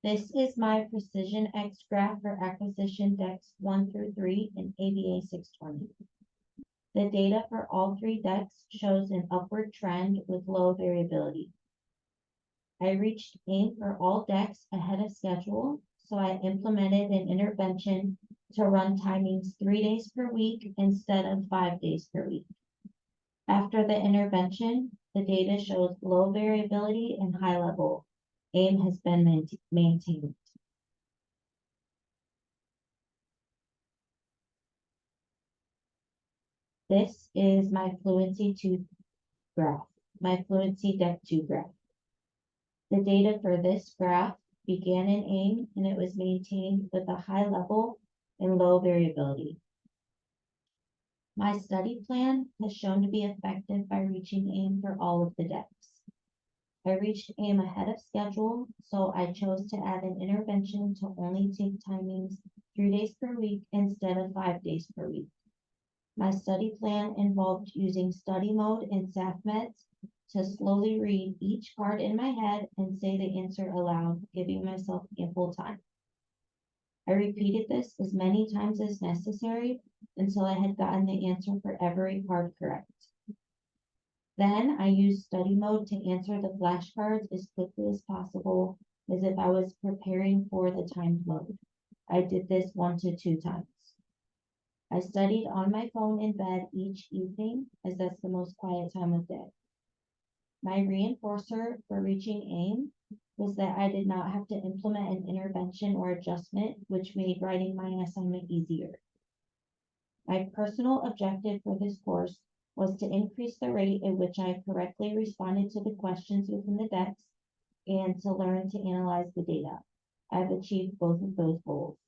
This is my Precision X graph for acquisition decks 1 through 3 in ABA 620. The data for all 3 decks shows an upward trend with low variability. I reached aim for all decks ahead of schedule, so I implemented an intervention to run timings 3 days per week instead of 5 days per week. After the intervention, the data shows low variability and high level. Aim has been maintained. This is my Fluency 2 graph, my Fluency Deck 2 graph. The data for this graph began in aim and it was maintained with a high level and low variability. My study plan has shown to be effective by reaching aim for all of the decks. I reached aim ahead of schedule, so I chose to add an intervention to only take timings 3 days per week instead of 5 days per week. My study plan involved using study mode in SAFMEDS to slowly read each card in my head and say the answer aloud, giving myself ample time. I repeated this as many times as necessary until I had gotten the answer for every card correct. Then I used study mode to answer the flashcards as quickly as possible, as if I was preparing for the timed mode. I did this 1 to 2 times. I studied on my phone in bed each evening, as that's the most quiet time of day. My reinforcer for reaching aim was that I did not have to implement an intervention or adjustment, which made writing my assignment easier. My personal objective for this course was to increase the rate at which I correctly responded to the questions within the decks and to learn to analyze the data. I've achieved both of those goals.